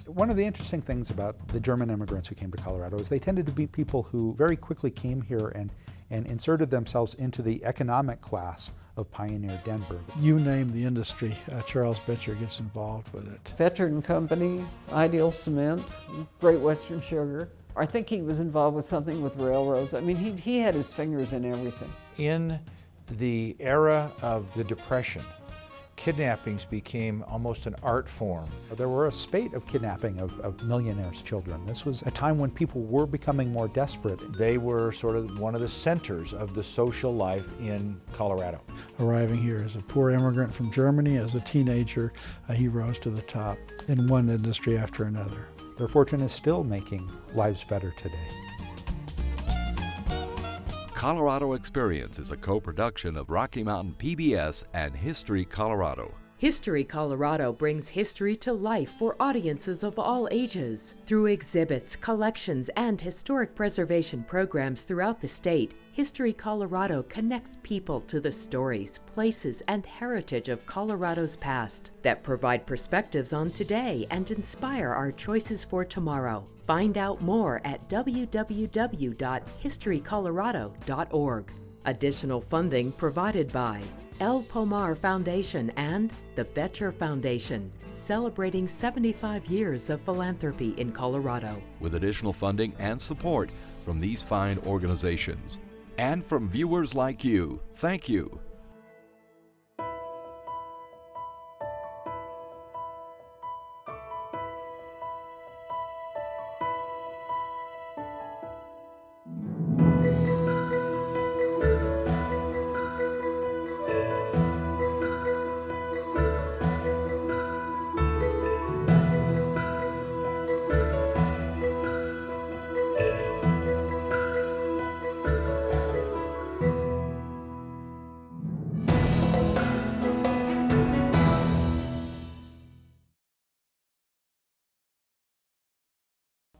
One of the interesting things about the German immigrants who came to Colorado is they tended to be people who very quickly came here and inserted themselves into the economic class of pioneer Denver. You name the industry, Charles Boettcher gets involved with it. Boettcher Company, Ideal Cement, Great Western Sugar. I think he was involved with something with railroads. I mean, he had his fingers in everything. In the era of the Depression, kidnappings became almost an art form. There were a spate of kidnapping of millionaires' children. This was a time when people were becoming more desperate. They were sort of one of the centers of the social life in Colorado. Arriving here as a poor immigrant from Germany, as a teenager, he rose to the top in one industry after another. Their fortune is still making lives better today. Colorado Experience is a co-production of Rocky Mountain PBS and History Colorado. History Colorado brings history to life for audiences of all ages. Through exhibits, collections, and historic preservation programs throughout the state, History Colorado connects people to the stories, places, and heritage of Colorado's past that provide perspectives on today and inspire our choices for tomorrow. Find out more at www.historycolorado.org. Additional funding provided by El Pomar Foundation and the Boettcher Foundation, celebrating 75 years of philanthropy in Colorado. With additional funding and support from these fine organizations. And from viewers like you, thank you.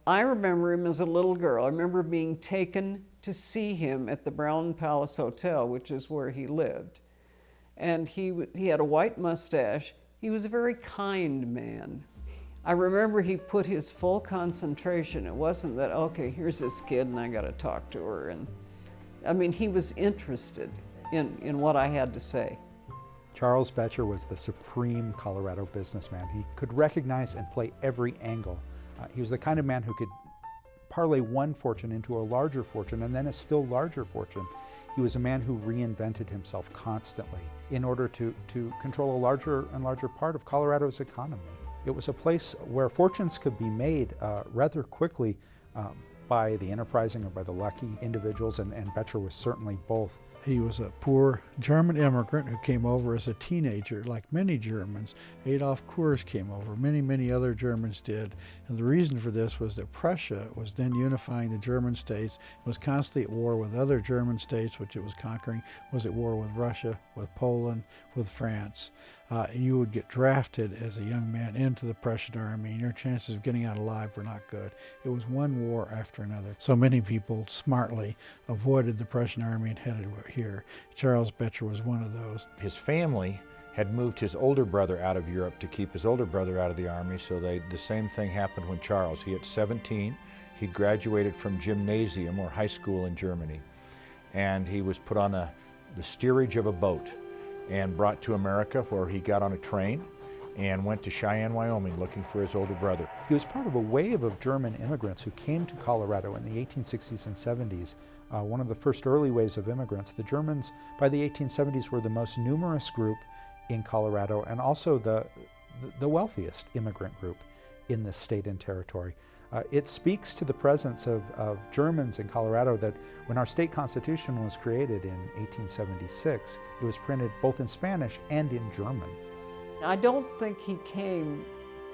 I remember him as a little girl. I remember being taken to see him at the Brown Palace Hotel, which is where he lived. And he had a white mustache. He was a very kind man. I remember he put his full concentration. It wasn't that, okay, here's this kid and I got to talk to her. And I mean, he was interested in what I had to say. Charles Boettcher was the supreme Colorado businessman. He could recognize and play every angle. He was the kind of man who could parlay one fortune into a larger fortune and then a still larger fortune. He was a man who reinvented himself constantly in order to control a larger and larger part of Colorado's economy. It was a place where fortunes could be made rather quickly by the enterprising or by the lucky individuals, and Boettcher was certainly both. He was a poor German immigrant who came over as a teenager, like many Germans. Adolf Kurs came over, many other Germans did. And the reason for this was that Prussia was then unifying the German states, was constantly at war with other German states, which it was conquering, was at war with Russia, with Poland, with France. You would get drafted as a young man into the Prussian army, and your chances of getting out alive were not good. It was one war after another. So many people smartly avoided the Prussian army and headed here. Charles Boettcher was one of those. His family had moved his older brother out of Europe to keep his older brother out of the army, so the same thing happened when Charles, he at 17, he graduated from gymnasium or high school in Germany, and he was put on the steerage of a boat and brought to America, where he got on a train and went to Cheyenne, Wyoming, looking for his older brother. He was part of a wave of German immigrants who came to Colorado in the 1860s and 70s. One of the first early waves of immigrants. The Germans, by the 1870s, were the most numerous group in Colorado and also the wealthiest immigrant group in this state and territory. It speaks to the presence of Germans in Colorado that when our state constitution was created in 1876, it was printed both in Spanish and in German. I don't think he came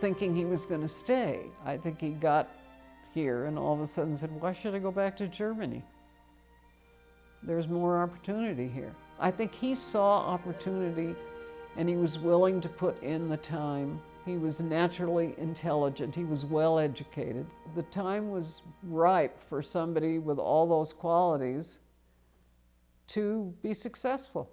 thinking he was going to stay. I think he got here and all of a sudden said, why should I go back to Germany? There's more opportunity here. I think he saw opportunity and he was willing to put in the time. He was naturally intelligent. He was well educated. The time was ripe for somebody with all those qualities to be successful.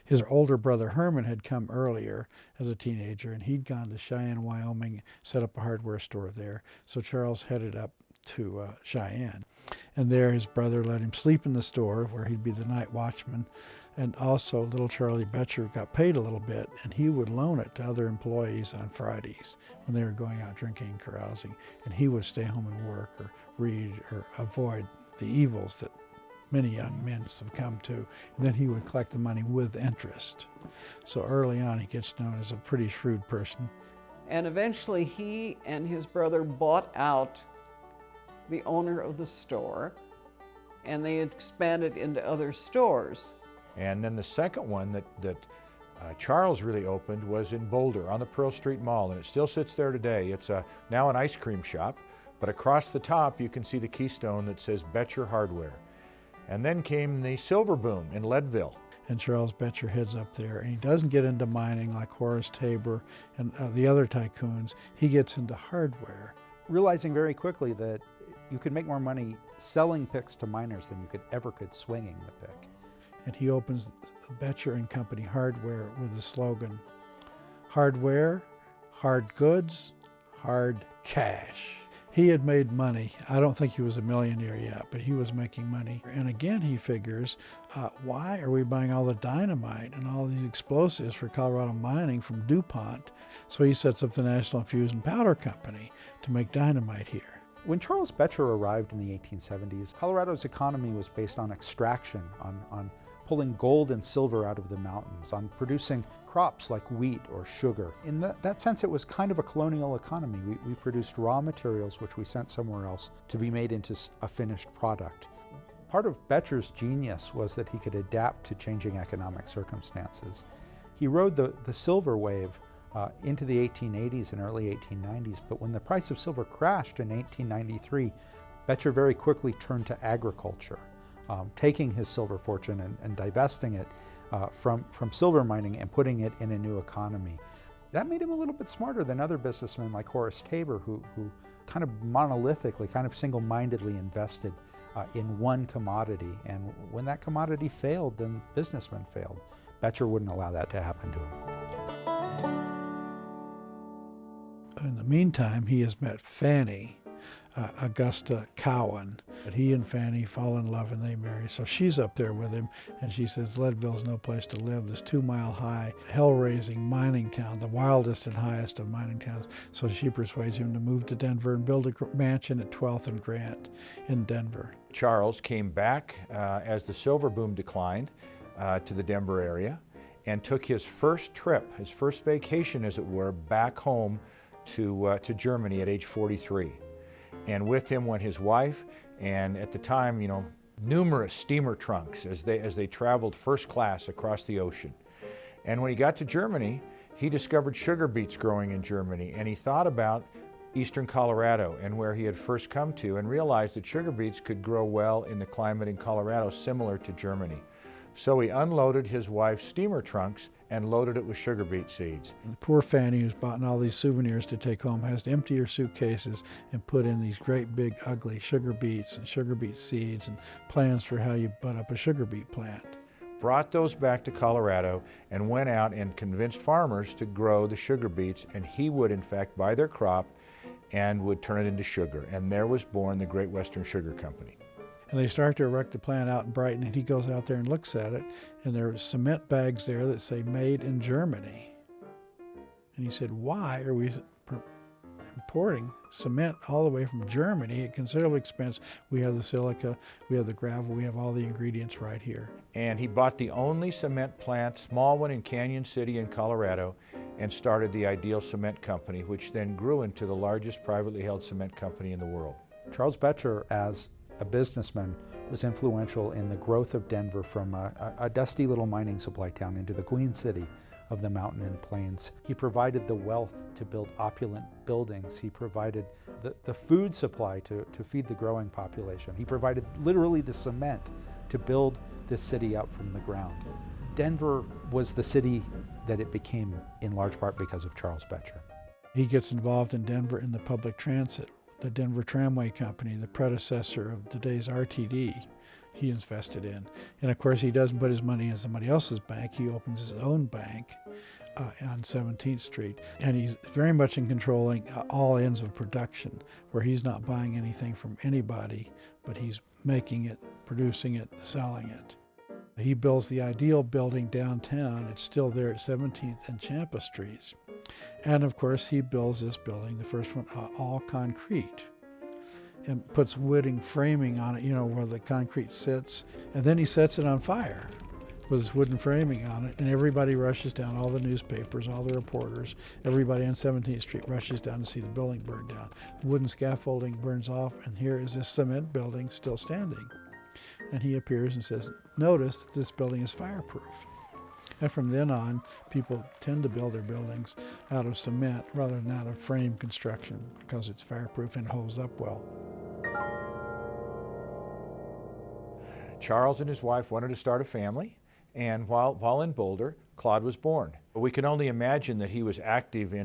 His older brother Herman had come earlier as a teenager, and he'd gone to Cheyenne, Wyoming, set up a hardware store there. So Charles headed up to Cheyenne. And there his brother let him sleep in the store where he'd be the night watchman. And also little Charlie Boettcher got paid a little bit, and he would loan it to other employees on Fridays when they were going out drinking and carousing. And he would stay home and work or read or avoid the evils that many young men succumb to. And then he would collect the money with interest. So early on he gets known as a pretty shrewd person. And eventually he and his brother bought out the owner of the store, and they expanded into other stores. And then the second one that Charles really opened was in Boulder on the Pearl Street Mall, and it still sits there today. It's now an ice cream shop, but across the top you can see the keystone that says Boettcher Hardware. And then came the silver boom in Leadville. And Charles Boettcher heads up there, and he doesn't get into mining like Horace Tabor and the other tycoons. He gets into hardware. Realizing very quickly that you could make more money selling picks to miners than you could swinging the pick. And he opens Boettcher and Company Hardware with the slogan, hardware, hard goods, hard cash. He had made money. I don't think he was a millionaire yet, but he was making money. And again, he figures, why are we buying all the dynamite and all these explosives for Colorado mining from DuPont? So he sets up the National Fusion Powder Company to make dynamite here. When Charles Boettcher arrived in the 1870s, Colorado's economy was based on extraction, on pulling gold and silver out of the mountains, on producing crops like wheat or sugar. In that sense, it was kind of a colonial economy. We produced raw materials which we sent somewhere else to be made into a finished product. Part of Boettcher's genius was that he could adapt to changing economic circumstances. He rode the silver wave into the 1880s and early 1890s, but when the price of silver crashed in 1893, Boettcher very quickly turned to agriculture, taking his silver fortune and divesting it from silver mining and putting it in a new economy. That made him a little bit smarter than other businessmen like Horace Tabor, who kind of monolithically, kind of single-mindedly invested in one commodity. And when that commodity failed, then businessmen failed. Boettcher wouldn't allow that to happen to him. In the meantime, he has met Fanny, Augusta Cowan. But he and Fanny fall in love and they marry. So she's up there with him, and she says Leadville's no place to live. This 2-mile-high, hell-raising mining town, the wildest and highest of mining towns. So she persuades him to move to Denver and build a mansion at 12th and Grant in Denver. Charles came back as the silver boom declined to the Denver area and took his first trip, his first vacation as it were, back home to Germany at age 43. And with him went his wife, and at the time, you know, numerous steamer trunks as they traveled first class across the ocean. And when he got to Germany, he discovered sugar beets growing in Germany, and he thought about eastern Colorado and where he had first come to, and realized that sugar beets could grow well in the climate in Colorado similar to Germany. So he unloaded his wife's steamer trunks and loaded it with sugar beet seeds. And poor Fanny, who's bought all these souvenirs to take home, has to empty her suitcases and put in these great big ugly sugar beets and sugar beet seeds and plans for how you put up a sugar beet plant. Brought those back to Colorado and went out and convinced farmers to grow the sugar beets, and he would in fact buy their crop and would turn it into sugar. And there was born the Great Western Sugar Company. And they start to erect the plant out in Brighton, and he goes out there and looks at it, and there are cement bags there that say made in Germany. And he said, why are we importing cement all the way from Germany at considerable expense? We have the silica, we have the gravel, we have all the ingredients right here. And he bought the only cement plant, small one in Canyon City in Colorado, and started the Ideal Cement Company, which then grew into the largest privately held cement company in the world. Charles Boettcher, as a businessman, was influential in the growth of Denver from a dusty little mining supply town into the Queen City of the mountain and plains. He provided the wealth to build opulent buildings. He provided the food supply to feed the growing population. He provided literally the cement to build this city up from the ground. Denver was the city that it became in large part because of Charles Boettcher. He gets involved in Denver in the public transit. The Denver Tramway Company, the predecessor of today's RTD, he invested in. And of course, he doesn't put his money in somebody else's bank. He opens his own bank on 17th Street. And he's very much in controlling all ends of production, where he's not buying anything from anybody, but he's making it, producing it, selling it. He builds the ideal building downtown. It's still there at 17th and Champa Streets. And of course, he builds this building, the first one, all concrete, and puts wooden framing on it, where the concrete sits. And then he sets it on fire with his wooden framing on it. And everybody rushes down, all the newspapers, all the reporters, everybody on 17th Street rushes down to see the building burn down. The wooden scaffolding burns off, and here is this cement building still standing. And he appears and says, notice that this building is fireproof. And from then on, people tend to build their buildings out of cement rather than out of frame construction because it's fireproof and holds up well. Charles and his wife wanted to start a family, and while in Boulder, Claude was born. We can only imagine that he was active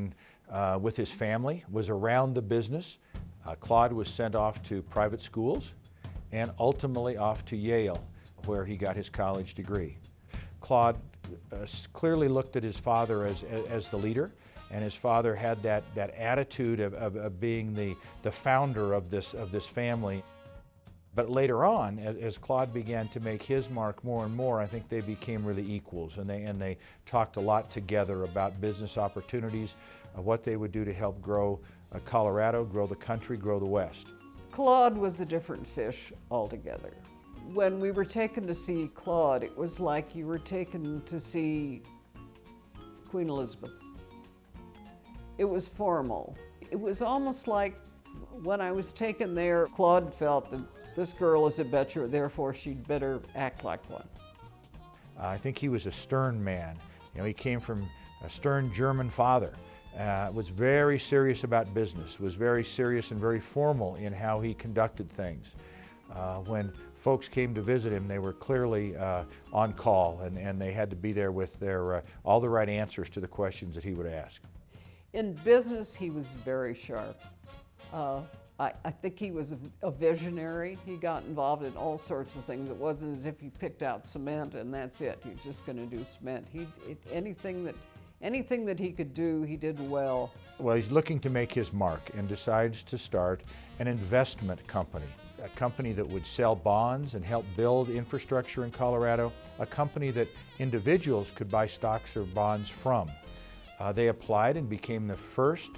with his family, was around the business. Claude was sent off to private schools and ultimately off to Yale, where he got his college degree. Claude clearly looked at his father as the leader, and his father had that attitude of being the founder of this family. But later on, as Claude began to make his mark more and more, I think they became really equals, and they talked a lot together about business opportunities, what they would do to help grow Colorado, grow the country, grow the West. Claude was a different fish altogether. When we were taken to see Claude, it was like you were taken to see Queen Elizabeth. It was formal. It was almost like when I was taken there, Claude felt that this girl is a Boettcher, therefore she'd better act like one. I think he was a stern man. He came from a stern German father. Was very serious about business, was very serious and very formal in how he conducted things. When folks came to visit him, they were clearly on call, and they had to be there with their all the right answers to the questions that he would ask. In business, he was very sharp. I think he was a visionary. He got involved in all sorts of things. It wasn't as if he picked out cement and that's it. He was just going to do cement. Anything that he could do, he did well. Well, he's looking to make his mark and decides to start an investment company, a company that would sell bonds and help build infrastructure in Colorado, a company that individuals could buy stocks or bonds from. They applied and became the first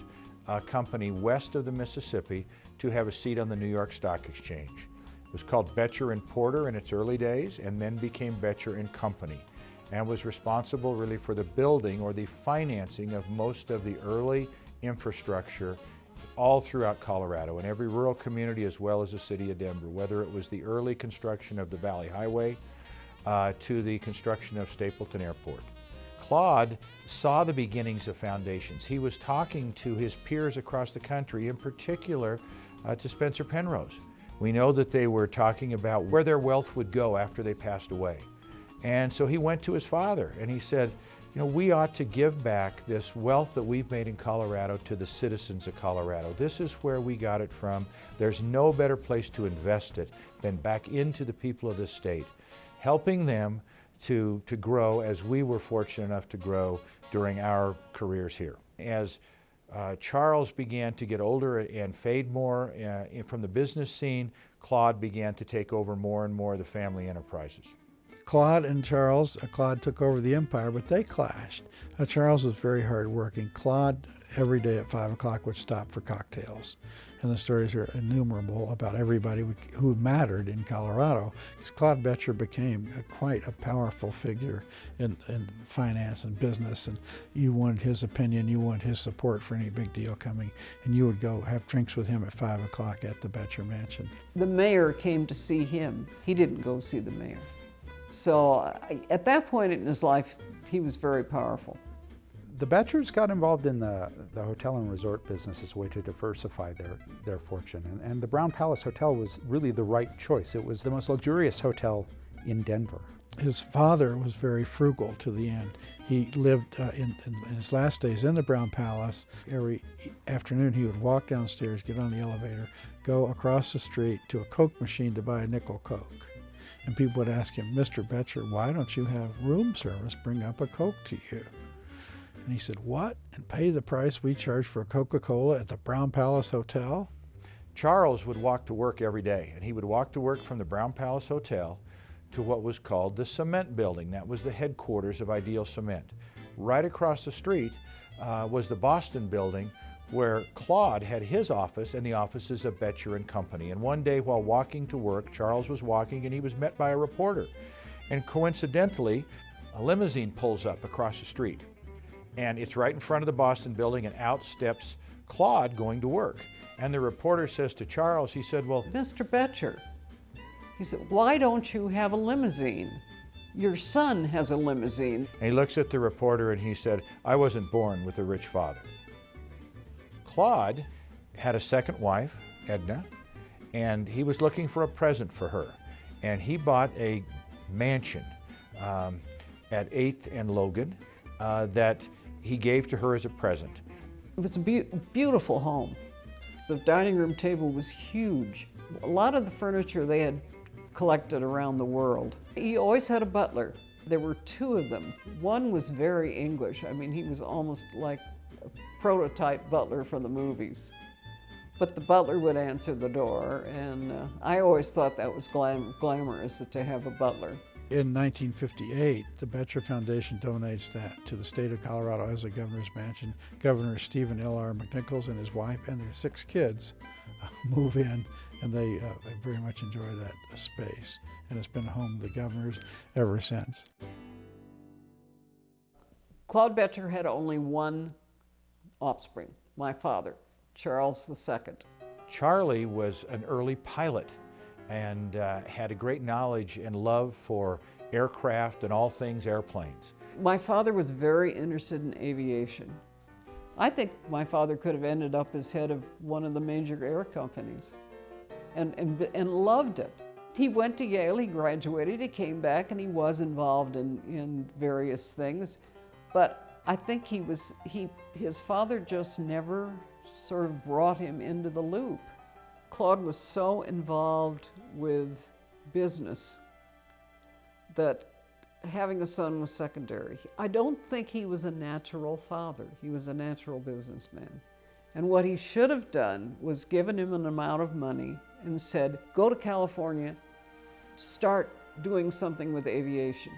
company west of the Mississippi to have a seat on the New York Stock Exchange. It was called Boettcher and Porter in its early days, and then became Boettcher and Company, and was responsible really for the building or the financing of most of the early infrastructure all throughout Colorado, in every rural community as well as the city of Denver, whether it was the early construction of the Valley Highway to the construction of Stapleton Airport. Claude saw the beginnings of foundations. He was talking to his peers across the country, in particular to Spencer Penrose. We know that they were talking about where their wealth would go after they passed away. And so he went to his father and he said, we ought to give back this wealth that we've made in Colorado to the citizens of Colorado. This is where we got it from. There's no better place to invest it than back into the people of this state, helping them to grow as we were fortunate enough to grow during our careers here. As Charles began to get older and fade more from the business scene, Claude began to take over more and more of the family enterprises. Claude and Charles, Claude took over the empire, but they clashed. Charles was very hardworking. Claude, every day at 5 o'clock, would stop for cocktails. And the stories are innumerable about everybody who mattered in Colorado, because Claude Boettcher became quite a powerful figure in finance and business, and you wanted his opinion, you wanted his support for any big deal coming, and you would go have drinks with him at 5 o'clock at the Boettcher Mansion. The mayor came to see him. He didn't go see the mayor. So at that point in his life, he was very powerful. The Boettchers got involved in the hotel and resort business as a way to diversify their fortune. And the Brown Palace Hotel was really the right choice. It was the most luxurious hotel in Denver. His father was very frugal to the end. He lived in his last days in the Brown Palace. Every afternoon he would walk downstairs, get on the elevator, go across the street to a Coke machine to buy a nickel Coke. And people would ask him, Mr. Boettcher, why don't you have room service bring up a Coke to you? And he said, what? And pay the price we charge for a Coca-Cola at the Brown Palace Hotel? Charles would walk to work every day, and he would walk to work from the Brown Palace Hotel to what was called the Cement Building. That was the headquarters of Ideal Cement. Right across the street was the Boston Building, where Claude had his office and the offices of Boettcher and Company. And one day while walking to work, Charles was walking and he was met by a reporter. And coincidentally, a limousine pulls up across the street. And it's right in front of the Boston Building, and out steps Claude going to work. And the reporter says to Charles, he said, well, Mr. Boettcher, he said, why don't you have a limousine? Your son has a limousine. And he looks at the reporter and he said, I wasn't born with a rich father. Claude had a second wife, Edna, and he was looking for a present for her. And he bought a mansion at 8th and Logan that he gave to her as a present. It was a beautiful home. The dining room table was huge. A lot of the furniture they had collected around the world. He always had a butler. There were two of them. One was very English. I mean, he was almost like a prototype butler from the movies. But the butler would answer the door, and I always thought that was glamorous to have a butler. In 1958, the Boettcher Foundation donates that to the state of Colorado as a governor's mansion. Governor Stephen L.R. McNichols and his wife and their 6 kids move in, and they very much enjoy that space. And it's been home of the governors ever since. Claude Boettcher had only one offspring, my father, Charles II. Charlie was an early pilot and had a great knowledge and love for aircraft and all things airplanes. My father was very interested in aviation. I think my father could have ended up as head of one of the major air companies and loved it. He went to Yale, he graduated, he came back, and he was involved in various things. But I think his father just never sort of brought him into the loop. Claude was so involved with business that having a son was secondary. I don't think he was a natural father. He was a natural businessman. And what he should have done was given him an amount of money and said, go to California, start doing something with aviation.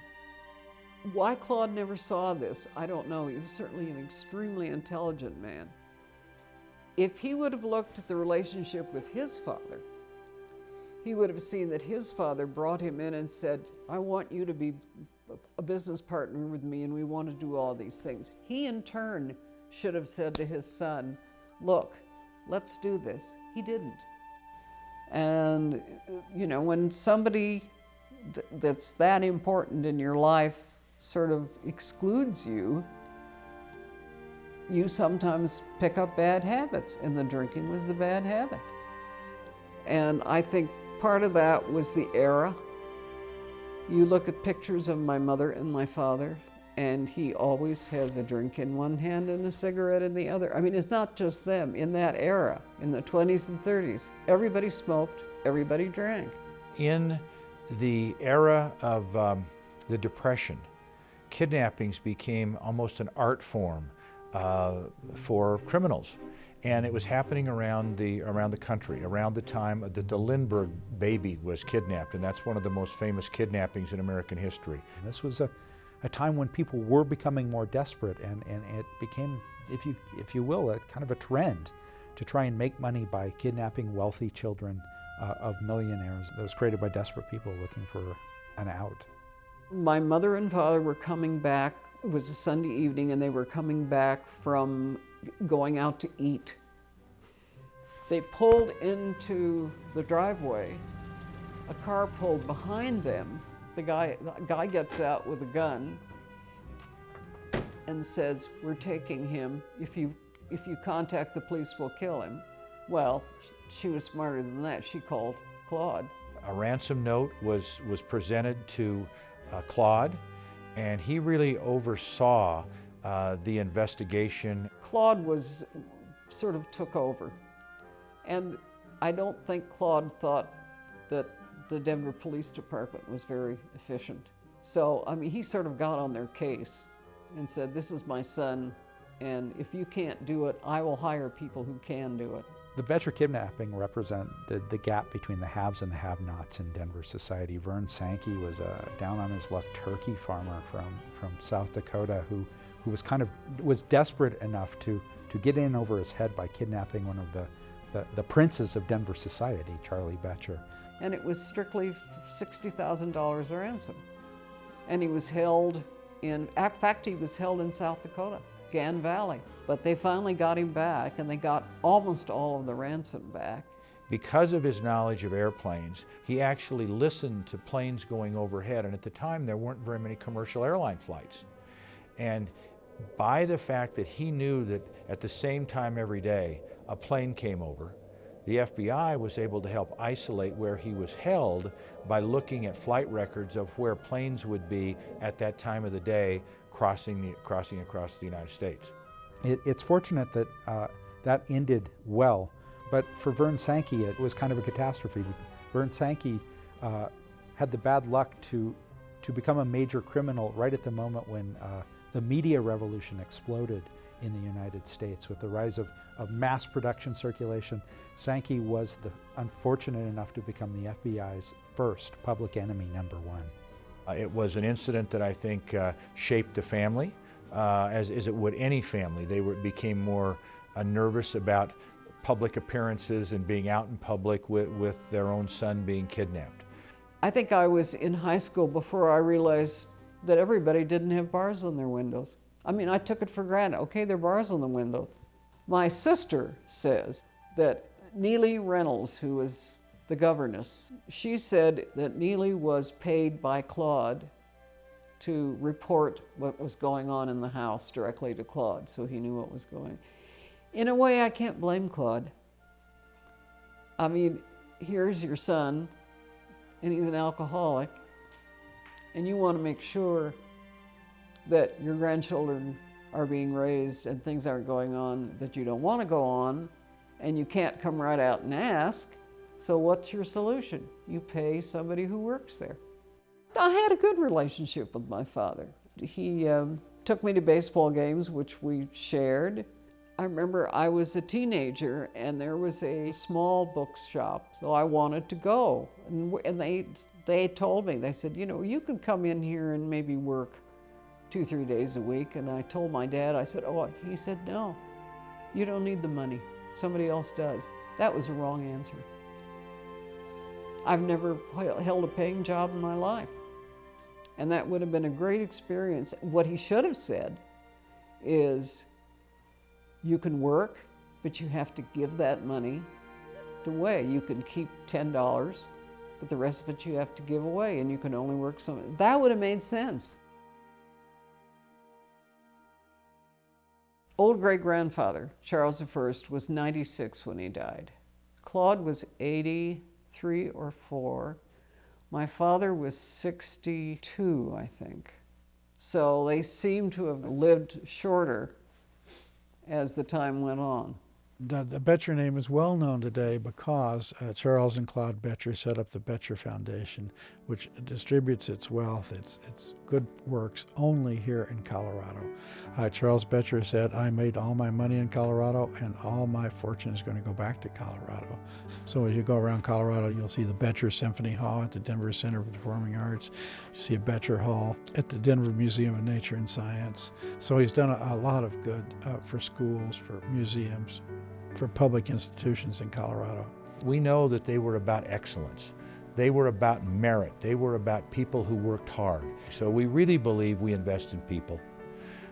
Why Claude never saw this, I don't know. He was certainly an extremely intelligent man. If he would have looked at the relationship with his father, he would have seen that his father brought him in and said, I want you to be a business partner with me, and we want to do all these things. He in turn should have said to his son, look, let's do this. He didn't. And you know, when somebody that's that important in your life sort of excludes you, you sometimes pick up bad habits, and the drinking was the bad habit. And I think part of that was the era. You look at pictures of my mother and my father, and he always has a drink in one hand and a cigarette in the other. I mean, it's not just them. In that era, in the 20s and 30s, everybody smoked, everybody drank. In the era of the Depression, kidnappings became almost an art form for criminals. And it was happening around the country, around the time that the Lindbergh baby was kidnapped, and that's one of the most famous kidnappings in American history. This was a time when people were becoming more desperate, and it became, if you will, a kind of a trend to try and make money by kidnapping wealthy children of millionaires. That was created by desperate people looking for an out. My mother and father were coming back. It was a Sunday evening, and they were coming back from going out to eat. They pulled into the driveway. A car pulled behind them. The guy gets out with a gun and says, "We're taking him. If you contact the police, we'll kill him." Well, she was smarter than that. She called Claude. A ransom note was presented to Claude, and he really oversaw the investigation. Claude took over. And I don't think Claude thought that the Denver Police Department was very efficient. So, I mean, he sort of got on their case and said, this is my son, and if you can't do it, I will hire people who can do it. The Boettcher kidnapping represented the gap between the haves and the have-nots in Denver society. Vern Sankey was a down-on-his-luck turkey farmer from South Dakota who was desperate enough to get in over his head by kidnapping one of the princes of Denver society, Charlie Boettcher. And it was strictly $60,000 ransom. And he was held in fact, he was held in South Dakota, Gan Valley. But they finally got him back, and they got almost all of the ransom back. Because of his knowledge of airplanes, he actually listened to planes going overhead, and at the time there weren't very many commercial airline flights. And by the fact that he knew that at the same time every day a plane came over, the FBI was able to help isolate where he was held by looking at flight records of where planes would be at that time of the day crossing across the United States. It's fortunate that that ended well, but for Vern Sankey it was kind of a catastrophe. Vern Sankey had the bad luck to become a major criminal right at the moment when the media revolution exploded in the United States. With the rise of mass production circulation, Sankey was unfortunate enough to become the FBI's first public enemy #1. It was an incident that I think shaped the family, as it would any family. They became more nervous about public appearances and being out in public with their own son being kidnapped. I think I was in high school before I realized that everybody didn't have bars on their windows. I mean, I took it for granted. Okay, there are bars on the window. My sister says that Neely Reynolds, who was the governess, she said that Neely was paid by Claude to report what was going on in the house directly to Claude, so he knew what was going on. In a way, I can't blame Claude. I mean, here's your son, and he's an alcoholic, and you want to make sure that your grandchildren are being raised and things aren't going on that you don't want to go on, and you can't come right out and ask. So what's your solution? You pay somebody who works there. I had a good relationship with my father. He took me to baseball games, which we shared. I remember I was a teenager and there was a small bookshop, so I wanted to go. And they told me, they said, you know, you can come in here and maybe work 2-3 days a week. And I told my dad, I said, oh, he said, no, you don't need the money. Somebody else does. That was the wrong answer. I've never held a paying job in my life. And that would have been a great experience. What he should have said is, you can work, but you have to give that money away. You can keep $10, but the rest of it you have to give away, and you can only work some. That would have made sense. Old great-grandfather, Charles I, was 96 when he died. Claude was 83 or 4. My father was 62, I think. So they seem to have lived shorter as the time went on. The Boettcher name is well known today because Charles and Claude Boettcher set up the Boettcher Foundation, which distributes its wealth, its good works, only here in Colorado. Charles Boettcher said, I made all my money in Colorado and all my fortune is going to go back to Colorado. So as you go around Colorado, you'll see the Boettcher Symphony Hall at the Denver Center for Performing Arts. You see a Boettcher Hall at the Denver Museum of Nature and Science. So he's done a lot of good for schools, for museums, for public institutions in Colorado. We know that they were about excellence. They were about merit. They were about people who worked hard. So we really believe we invest in people.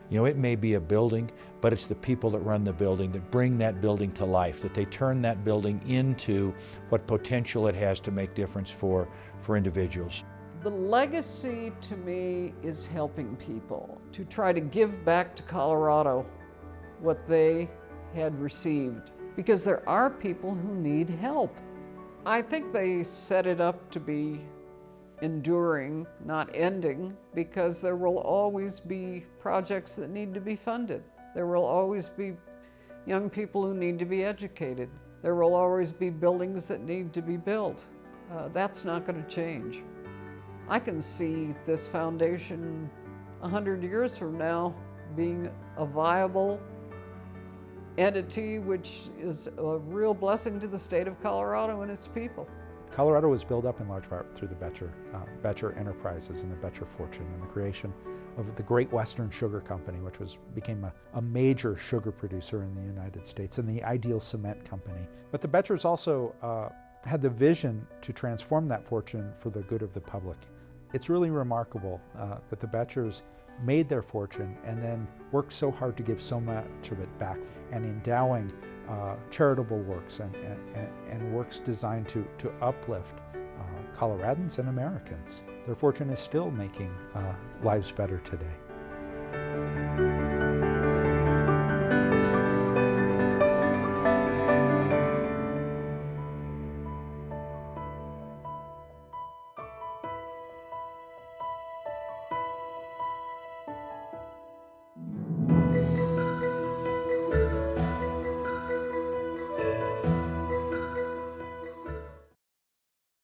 You know, it may be a building, but it's the people that run the building, that bring that building to life, that they turn that building into what potential it has to make difference for individuals. The legacy to me is helping people to try to give back to Colorado what they had received, because there are people who need help. I think they set it up to be enduring, not ending, because there will always be projects that need to be funded. There will always be young people who need to be educated. There will always be buildings that need to be built. That's not going to change. I can see this foundation 100 years from now being a viable entity, which is a real blessing to the state of Colorado and its people. Colorado was built up in large part through the Boettcher enterprises and the Boettcher fortune and the creation of the Great Western Sugar Company, which became a major sugar producer in the United States, and the Ideal Cement Company. But the Boettchers also had the vision to transform that fortune for the good of the public. It's really remarkable that the Boettchers made their fortune and then worked so hard to give so much of it back, and endowing charitable works and works designed to uplift Coloradans and Americans. Their fortune is still making lives better today.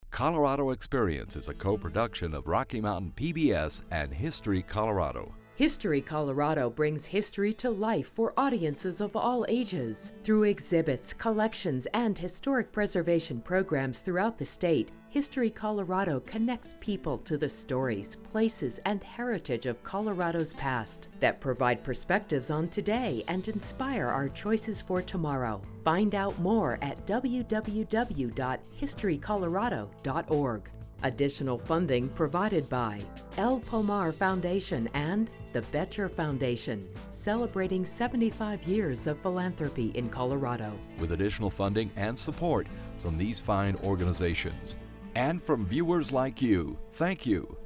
Colorado Experience is a co-production of Rocky Mountain PBS and History Colorado. History Colorado brings history to life for audiences of all ages. Through exhibits, collections, and historic preservation programs throughout the state, History Colorado connects people to the stories, places, and heritage of Colorado's past that provide perspectives on today and inspire our choices for tomorrow. Find out more at www.historycolorado.org. Additional funding provided by El Pomar Foundation and the Boettcher Foundation, celebrating 75 years of philanthropy in Colorado. With additional funding and support from these fine organizations. And from viewers like you, thank you.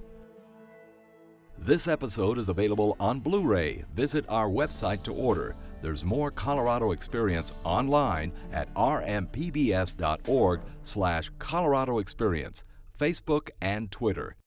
This episode is available on Blu-ray. Visit our website to order. There's more Colorado Experience online at rmpbs.org/Colorado Experience, Facebook and Twitter.